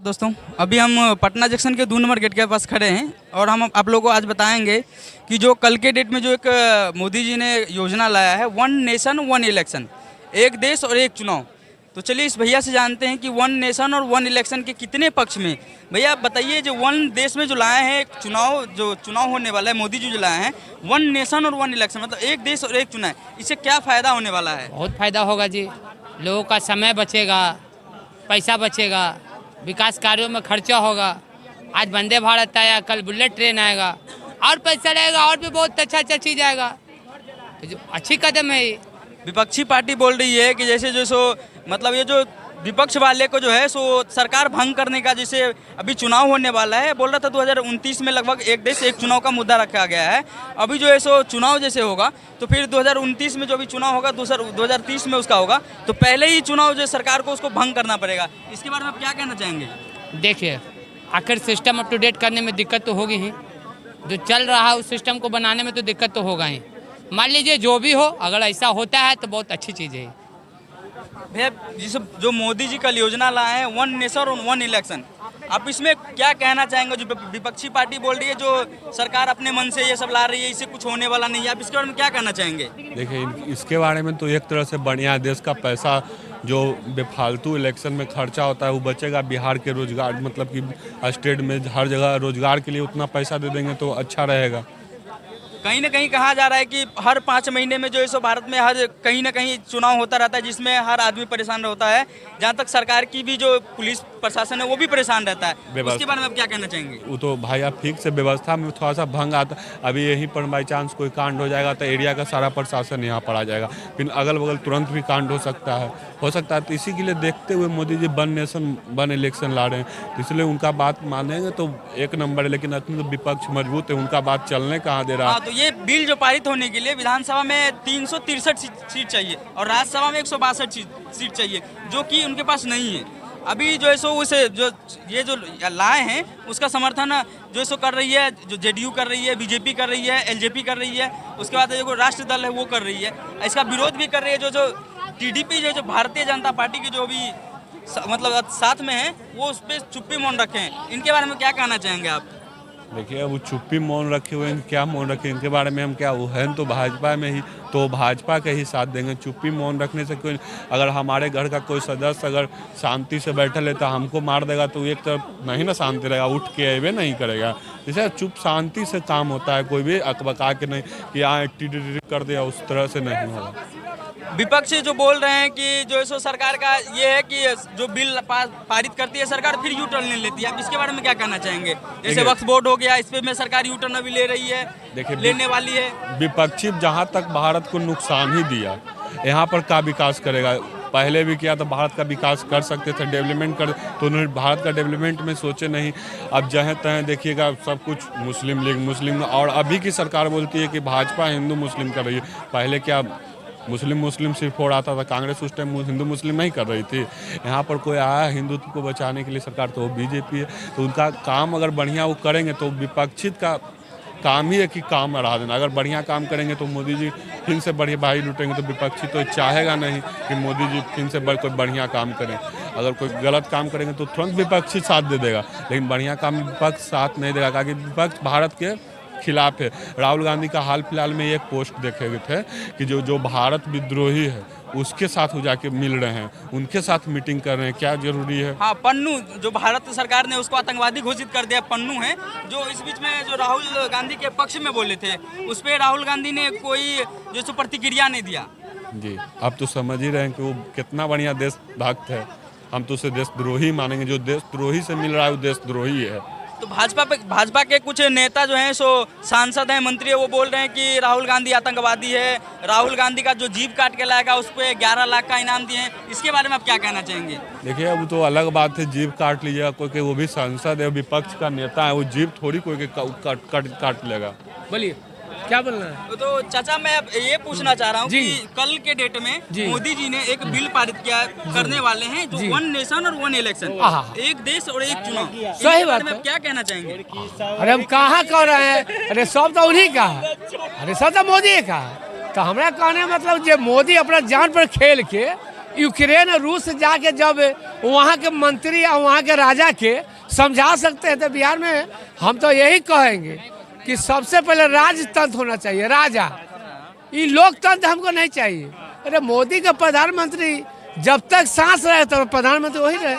दोस्तों अभी हम पटना जंक्शन के 2 नंबर गेट के पास खड़े हैं और हम आप लोगों को आज बताएंगे कि जो कल के डेट में जो एक मोदी जी ने योजना लाया है, वन नेशन वन इलेक्शन, एक देश और एक चुनाव। तो चलिए इस भैया से जानते हैं कि वन नेशन और वन इलेक्शन के कितने पक्ष में। भैया आप बताइए, जो वन देश में जो लाए हैं, एक चुनाव जो चुनाव होने वाला है, मोदी जी जो लाए हैं वन नेशन और वन इलेक्शन, मतलब एक देश और एक चुनाव, इससे क्या फ़ायदा होने वाला है? बहुत फायदा होगा जी, लोगों का समय बचेगा, पैसा बचेगा, विकास कार्यों में खर्चा होगा। आज वंदे भारत आया, कल बुलेट ट्रेन आएगा और पैसा रहेगा और भी बहुत अच्छा चीज़ आएगा। तो अच्छी कदम है ये। विपक्षी पार्टी बोल रही है कि जैसे जो सो मतलब ये जो विपक्ष वाले को जो है सो सरकार भंग करने का, जैसे अभी चुनाव होने वाला है, बोल रहा था 2029 में लगभग एक देश एक चुनाव का मुद्दा रखा गया है। अभी जो है सो चुनाव जैसे होगा तो फिर 2029 में जो भी चुनाव होगा 2030 में उसका होगा, तो पहले ही चुनाव जो सरकार को उसको भंग करना पड़ेगा। इसके बारे में आप क्या कहना चाहेंगे? देखिए, आखिर सिस्टम अप टू डेट करने में दिक्कत तो होगी ही, जो चल रहा है उस सिस्टम को बनाने में तो दिक्कत तो होगा ही। मान लीजिए जो भी हो, अगर ऐसा होता है तो बहुत अच्छी चीज़ है। भैया जिस जो मोदी जी कल योजना लाए हैं वन नेशन और वन इलेक्शन, आप इसमें क्या कहना चाहेंगे? जो विपक्षी पार्टी बोल रही है जो सरकार अपने मन से ये सब ला रही है, इससे कुछ होने वाला नहीं है, आप इसके बारे में क्या कहना चाहेंगे? देखिए, इसके बारे में तो एक तरह से बढ़िया, देश का पैसा जो बेफालतू इलेक्शन में खर्चा होता है वो बचेगा। बिहार के रोजगार, मतलब कि स्टेट में हर जगह रोजगार के लिए उतना पैसा दे देंगे तो अच्छा रहेगा। कहीं ना कहीं कहा जा रहा है कि हर 5 महीने में जो है सो भारत में हर कहीं ना कहीं चुनाव होता रहता है, जिसमें हर आदमी परेशान होता है। जहाँ तक सरकार की भी जो पुलिस प्रशासन है वो भी परेशान रहता है। उसके बारे में आप क्या कहना चाहेंगे? वो तो भाई आप ठीक से व्यवस्था में थोड़ा सा भंग आता। अभी यहीं पर बाई चांस कोई कांड हो जाएगा तो एरिया का सारा प्रशासन यहाँ पर आ जाएगा, फिर अगल बगल तुरंत भी कांड हो सकता है। तो इसी के लिए देखते हुए Modi ji one nation one election ला रहे हैं, इसलिए उनका बात मानेंगे तो एक नंबर है। लेकिन अपनी तो विपक्ष मजबूत है, उनका बात चलने कहाँ दे रहा है। तो ये बिल जो पारित होने के लिए विधानसभा में 363 सीट चाहिए और राज्यसभा में 162 सीट चाहिए, जो कि उनके पास नहीं है। अभी जो है सो उसे जो ये जो लाए हैं उसका समर्थन जो है सो कर रही है, जो जेडीयू कर रही है, बीजेपी कर रही है, एलजेपी कर रही है, उसके बाद जो राष्ट्रीय दल है वो कर रही है। इसका विरोध भी कर रही है जो टीडीपी जो भारतीय जनता पार्टी के जो भी मतलब साथ में है, वो उस पर चुप्पी मौन रखे हैं। इनके बारे में क्या कहना चाहेंगे आप? देखिए, वो चुप्पी मौन रखे हुए हैं, क्या मौन रखे, इनके बारे में हम क्या, वो हैं तो भाजपा में ही, तो भाजपा के ही साथ देंगे। चुप्पी मौन रखने से कोई, अगर हमारे घर का कोई सदस्य अगर शांति से बैठा है तो हमको मार देगा तो एक तरफ नहीं ना शांति रहेगा, उठ के अवे नहीं करेगा। जैसे चुप शांति से काम होता है, कोई भी अकबका के नहीं कि यहाँ टिडी कर दिया, उस तरह से नहीं होगा। विपक्ष जो बोल रहे हैं कि जो है सो सरकार का ये है कि जो बिल पारित करती है सरकार फिर यू टर्न ले लेती है, आप इसके बारे में क्या कहना चाहेंगे? जैसे वक्फ बोर्ड हो गया, इस पे में सरकार यू टर्न अभी ले रही है, लेने वाली है। विपक्षी जहाँ तक भारत को नुकसान ही दिया, यहाँ पर क्या विकास करेगा? पहले भी किया तो भारत का विकास कर सकते थे, डेवलपमेंट कर, तो उन्होंने भारत का डेवलपमेंट में सोचे नहीं। अब जहाँ तहाँ देखिएगा सब कुछ मुस्लिम लीग मुस्लिम, और अभी की सरकार बोलती है कि भाजपा हिंदू मुस्लिम कर रही है। पहले क्या मुस्लिम सिर्फ हो रहा था, कांग्रेस उस टाइम हिंदू मुस्लिम नहीं कर रही थी। यहाँ पर कोई आया हिंदुत्व को बचाने के लिए सरकार, तो वो बीजेपी है। तो उनका काम अगर बढ़िया वो करेंगे तो विपक्षित का काम ही है कि काम बढ़ा देना। अगर बढ़िया काम करेंगे तो मोदी जी फिर से बढ़िया भाई लुटेंगे, तो विपक्षी तो चाहेगा नहीं कि मोदी जी फिर से कोई बढ़िया काम करें। अगर कोई गलत काम करेंगे तो तुरंत विपक्षी साथ दे देगा, लेकिन बढ़िया काम विपक्ष साथ नहीं देगा, क्योंकि विपक्ष भारत के खिलाफ है। राहुल गांधी का हाल फिलहाल में एक पोस्ट देखे गए थे कि जो भारत विद्रोही है उसके साथ वो जाके मिल रहे हैं, उनके साथ मीटिंग कर रहे हैं, क्या जरूरी है? हाँ, पन्नू जो भारत सरकार ने उसको आतंकवादी घोषित कर दिया, पन्नू है जो इस बीच में जो राहुल गांधी के पक्ष में बोले थे, उस पर राहुल गांधी ने कोई जो प्रतिक्रिया नहीं दिया। जी, अब तो समझ ही रहे हैं कि वो कितना बढ़िया देशभक्त है। हम तो उसे देशद्रोही मानेंगे, जो देशद्रोही से मिल रहा है वो देशद्रोही है। तो भाजपा के कुछ नेता जो हैं सो सांसद हैं, मंत्री है, वो बोल रहे हैं कि राहुल गांधी आतंकवादी है। राहुल गांधी का जो जीप काट के लाएगा उस पर 11 लाख का इनाम दिए हैं। इसके बारे में आप क्या कहना चाहेंगे? देखिए, वो तो अलग बात है, जीप काट लीजिएगा कोई के, वो भी सांसद है, विपक्ष का नेता है, वो जीप थोड़ी कोई के काट लेगा। बोलिए क्या बोलना है? तो चाचा मैं अब ये पूछना चाह रहा हूँ कि कल के डेट में मोदी जी ने एक बिल पारित किया करने वाले हैं जो वन नेशन और वन इलेक्शन, एक देश और एक चुनाव। सही बात है, क्या कहना चाहेंगे? अरे हम कहाँ कर रहे हैं? अरे सब तो उन्हीं का है, अरे सब तो मोदी का है। तो हमारा कहने मतलब जो मोदी अपना जान पर खेल के यूक्रेन और रूस से जाके जब वहाँ के मंत्री या वहाँ के राजा के समझा सकते हैं, तो बिहार में हम तो यही कहेंगे कि सबसे पहले राजतंत्र होना चाहिए, राजा। ये लोकतंत्र हमको नहीं चाहिए। अरे मोदी का प्रधानमंत्री जब तक सांस रहे तो प्रधानमंत्री वही रहे।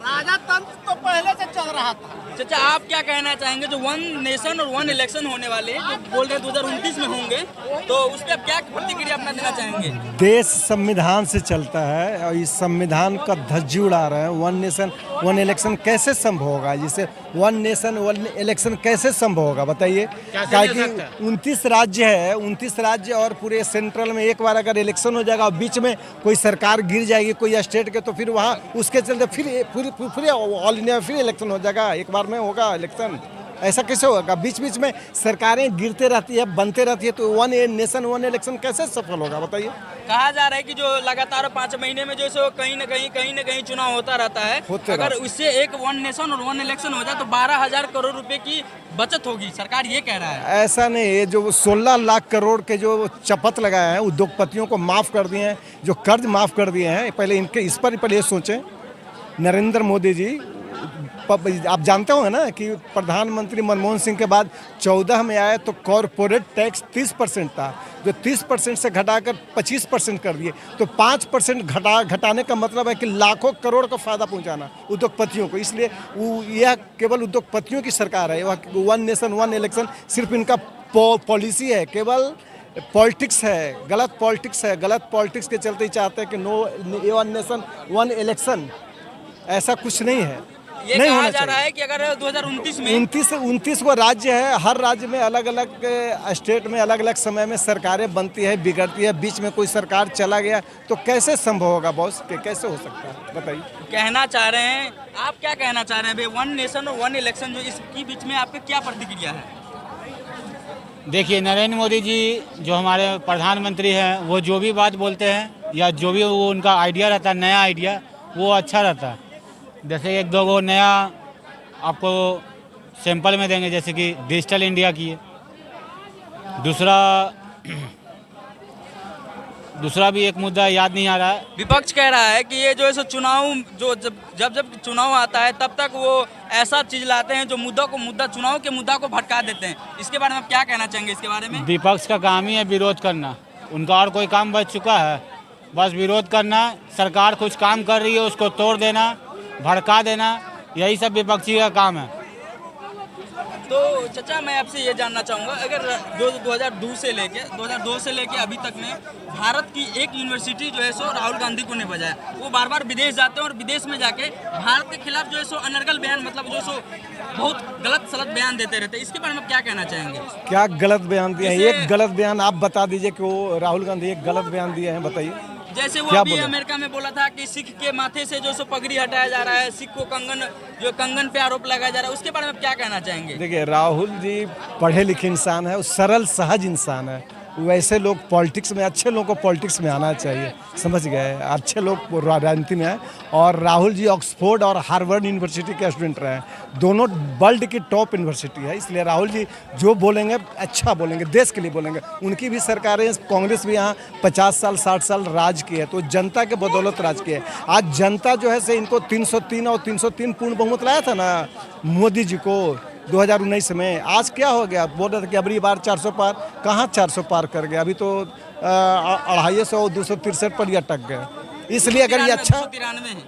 राजा तंत्र तो पहले से चल रहा था। चाचा, आप क्या कहना चाहेंगे जो वन नेशन और वन इलेक्शन होने वाले हैं, जो बोल रहे हैं 2029 में होंगे, तो उस पर आप क्या प्रतिक्रिया अपना देना चाहेंगे? देश संविधान से चलता है और इस संविधान का धज्जी उड़ा रहे हैं। वन नेशन वन इलेक्शन कैसे संभव होगा? जिसे वन नेशन वन इलेक्शन कैसे संभव होगा बताइए? क्या कि 29 राज्य है, 29 राज्य और पूरे सेंट्रल में एक बार अगर इलेक्शन हो जाएगा और बीच में कोई सरकार गिर जाएगी कोई स्टेट के, तो फिर वहाँ उसके चलते फिर ऑल इंडिया में फिर इलेक्शन हो जाएगा, एक बार में होगा इलेक्शन। ऐसा कैसे होगा? बीच बीच में सरकारें गिरते रहती है, बनते रहती है, तो वन नेशन वन इलेक्शन कैसे सफल होगा बताइए? कहा जा रहा है कि जो लगातार 5 महीने में जो सो कहीं न कहीं चुनाव होता रहता है, अगर उससे एक वन नेशन और वन इलेक्शन हो जाए तो 12,000 करोड़ रुपए की बचत होगी, सरकार ये कह रहा है। ऐसा नहीं, ये जो 16 लाख करोड़ के जो चपत लगाए हैं उद्योगपतियों को माफ़ कर दिए हैं, जो कर्ज माफ़ कर दिए हैं, पहले इनके इस पर पहले सोचें। नरेंद्र मोदी जी, आप जानते हो ना कि प्रधानमंत्री मनमोहन सिंह के बाद 14 में आए तो कॉरपोरेट टैक्स 30% था, जो 30% से घटाकर 25% कर दिए, तो 5% घटाने का मतलब है कि लाखों करोड़ का फायदा पहुंचाना उद्योगपतियों को। इसलिए यह केवल उद्योगपतियों की सरकार है। वन नेशन वन इलेक्शन सिर्फ इनका पॉलिसी है, केवल पॉलिटिक्स है, गलत पॉलिटिक्स है। गलत पॉलिटिक्स के चलते ही चाहते हैं कि no one nation one election, ऐसा कुछ नहीं है। ये नहीं कहा जा रहा है कि अगर 2029 में 29 वो राज्य है, हर राज्य में अलग अलग स्टेट में अलग अलग समय में सरकारें बनती है, बिगड़ती है, बीच में कोई सरकार चला गया तो कैसे संभव होगा बॉस? कैसे हो सकता है बताइए? कहना चाह रहे हैं, आप क्या कहना चाह रहे हैं भाई? वन नेशन और वन इलेक्शन जो इसके बीच में आपके क्या प्रतिक्रिया है? देखिए, नरेंद्र मोदी जी जो हमारे प्रधानमंत्री हैं, वो जो भी बात बोलते हैं या जो भी वो उनका आइडिया रहता है, नया आइडिया, वो अच्छा रहता है। जैसे एक दो वो नया आपको सैंपल में देंगे, जैसे कि डिजिटल इंडिया की है। दूसरा भी एक मुद्दा याद नहीं आ रहा है। विपक्ष कह रहा है कि ये जो है सो चुनाव जो जब चुनाव आता है तब तक वो ऐसा चीज लाते हैं जो चुनाव के मुद्दा को भटका देते हैं। इसके बारे में आप क्या कहना चाहेंगे इसके बारे में? विपक्ष का काम ही है विरोध करना, उनका और कोई काम बच चुका है? बस विरोध करना, सरकार कुछ काम कर रही है उसको तोड़ देना, भड़का देना, यही सब विपक्षी का काम है। तो चाचा, मैं आपसे ये जानना चाहूँगा, अगर जो 2002 से लेके अभी तक में भारत की एक यूनिवर्सिटी जो है सो राहुल गांधी को नहीं बजाया। वो बार बार विदेश जाते हैं और विदेश में जाके भारत के खिलाफ जो है सो अनर्गल बयान, मतलब जो सो बहुत गलत सलत बयान देते रहते हैं। इसके बारे में क्या कहना चाहेंगे? क्या गलत बयान दिए हैं? एक गलत बयान आप बता दीजिए कि वो राहुल गांधी एक गलत बयान दिए हैं, बताइए। जैसे वो अभी अमेरिका में बोला था कि सिख के माथे से जो सो पगड़ी हटाया जा रहा है, सिख को कंगन पे आरोप लगाया जा रहा है, उसके बारे में क्या कहना चाहेंगे? देखिए, राहुल जी पढ़े लिखे इंसान है, वो सरल सहज इंसान है। वैसे लोग पॉलिटिक्स में, अच्छे लोगों को पॉलिटिक्स में आना चाहिए, समझ गए? अच्छे लोग राजनीति में हैं। और राहुल जी ऑक्सफोर्ड और हार्वर्ड यूनिवर्सिटी के स्टूडेंट रहे हैं, दोनों वर्ल्ड की टॉप यूनिवर्सिटी है। इसलिए राहुल जी जो बोलेंगे अच्छा बोलेंगे, देश के लिए बोलेंगे। उनकी भी सरकारें, कांग्रेस भी यहाँ 50 साल 60 साल राज की है, तो जनता के बदौलत राज की है। आज जनता जो है से इनको 303 और 303 पूर्ण बहुमत लाया था ना मोदी जी को 2019 में। आज क्या हो गया? बोल रहे थे कि अबरी बार 400 पार, कहाँ 400 पार कर गया? अभी तो 250 263 पर ही अटक गए। इसलिए अगर ये अच्छा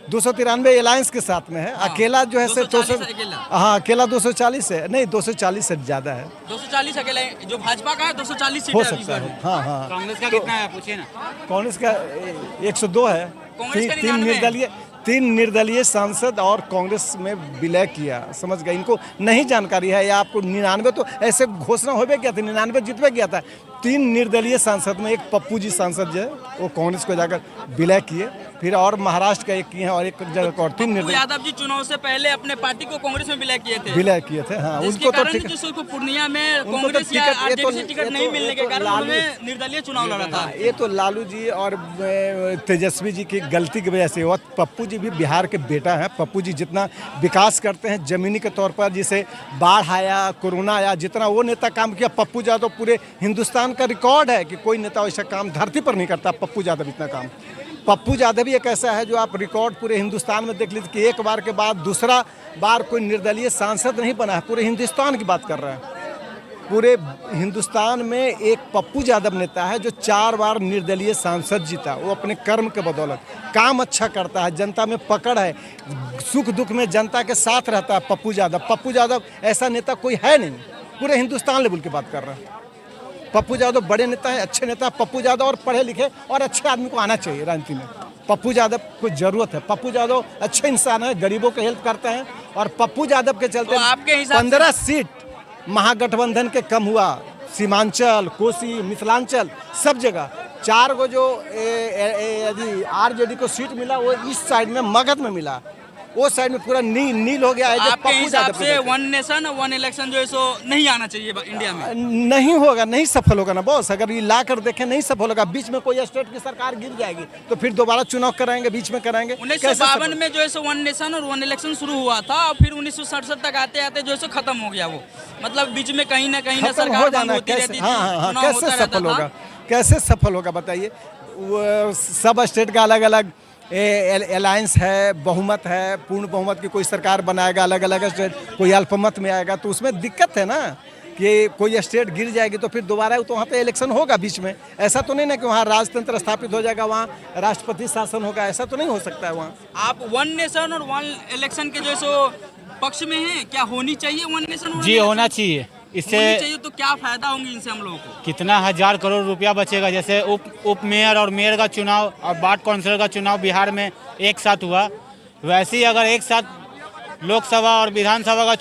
293 अलायंस के साथ में है, अकेला जो है से 200, हाँ अकेला 240 है, नहीं 240 से ज़्यादा है। 240 अकेला जो भाजपा का है, 240 सीट हो सकता है। हाँ हाँ, कांग्रेस का कितना है पूछिए ना? कांग्रेस का 102 है। तीन निर्दलीय सांसद और कांग्रेस में विलय किया, समझ गए? इनको नहीं जानकारी है या आपको 99 तो ऐसे घोषणा हो गया था, 99 जीतवे गया था। 3 निर्दलीय सांसद में एक पप्पू जी सांसद जो है वो कांग्रेस को जाकर विलय किए, फिर और महाराष्ट्र का एक किए हैं और एक जगह और 3 निर्दलीय। यादव जी चुनाव से पहले अपने पार्टी को कांग्रेस में विलय किए थे। हाँ, उनको तो पूर्णिया में कांग्रेस या आरजेडी से टिकट नहीं मिलने के कारण उन्होंने निर्दलीय चुनाव लड़ा था। ये तो लालू जी और तेजस्वी जी की गलती की वजह से हुआ। पप्पू जी भी बिहार के बेटा हैं। पप्पू जी जितना विकास करते हैं जमीनी के तौर पर, जिसे बाढ़ आया, कोरोना आया, जितना वो नेता काम किया पप्पू यादव, तो पूरे हिंदुस्तान का रिकॉर्ड है कि कोई नेता ऐसा काम धरती पर नहीं करता, पप्पू यादव इतना काम। पप्पू यादव भी एक ऐसा है जो आप रिकॉर्ड पूरे हिंदुस्तान में देख लीजिए कि एक बार के बाद दूसरा बार कोई निर्दलीय सांसद नहीं बना है, पूरे हिंदुस्तान की बात कर रहे हैं। पूरे हिंदुस्तान में एक पप्पू यादव नेता है जो 4 बार निर्दलीय सांसद जीता, वो अपने कर्म के बदौलत काम अच्छा करता है, जनता में पकड़ है, सुख दुख में जनता के साथ रहता है। पप्पू यादव ऐसा नेता कोई है नहीं, पूरे हिंदुस्तान लेवल की बात कर रहे हैं। पप्पू यादव बड़े नेता हैं, अच्छे नेता। पप्पू यादव और पढ़े लिखे और अच्छे आदमी को आना चाहिए राजनीति में। पप्पू यादव को जरूरत है। पप्पू यादव अच्छे इंसान है, गरीबों को हेल्प करते हैं और पप्पू यादव के चलते तो आपके हिसाब 15 सीट महागठबंधन के कम हुआ। सीमांचल, कोसी, मिथिलांचल सब जगह 4 गो जो यदि आरजेडी को सीट मिला वो इस साइड में मगध में मिला, वो साइड में पूरा नील हो गया है। जो आपके हिसाब से 1 नेशन 1 इलेक्शन जो है सो नहीं आना चाहिए इंडिया में? नहीं होगा, नहीं सफल होगा ना बॉस। अगर ये ला कर देखें नहीं सफल होगा। बीच में कोई स्टेट की सरकार गिर जाएगी तो फिर दोबारा चुनाव कराएंगे, बीच में कराएंगे। 1952 में जो है सो 1 नेशन और 1 इलेक्शन शुरू हुआ था और फिर 1967 तक आते आते जो है सो खत्म हो गया वो। मतलब बीच में कहीं ना सरकार बंद होती रहती थी, चुनाव कैसे होता रहता सफल था। होगा? कैसे सफल होगा बताइए? सब स्टेट का अलग अलग अलायंस है, बहुमत है, पूर्ण बहुमत की कोई सरकार बनाएगा, अलग अलग स्टेट कोई अल्पमत में आएगा, तो उसमें दिक्कत है ना कि कोई स्टेट गिर जाएगी तो फिर दोबारा तो वहाँ पे इलेक्शन होगा बीच में। ऐसा तो नहीं ना कि वहाँ राजतंत्र स्थापित हो जाएगा, वहाँ राष्ट्रपति शासन होगा, ऐसा तो नहीं हो सकता है वहाँ। आप 1 नेशन और 1 इलेक्शन के जो है सो पक्ष में हैं? क्या होनी चाहिए 1 नेशन? जी होना चाहिए। इससे चाहिए तो क्या फायदा होंगे इनसे हम लोगों को? कितना 1000 करोड़ रुपया बचेगा। जैसे उप मेयर और मेयर का चुनाव और वार्ड काउंसिलर का चुनाव बिहार में एक साथ हुआ, वैसे ही अगर एक साथ लोकसभा और विधानसभा का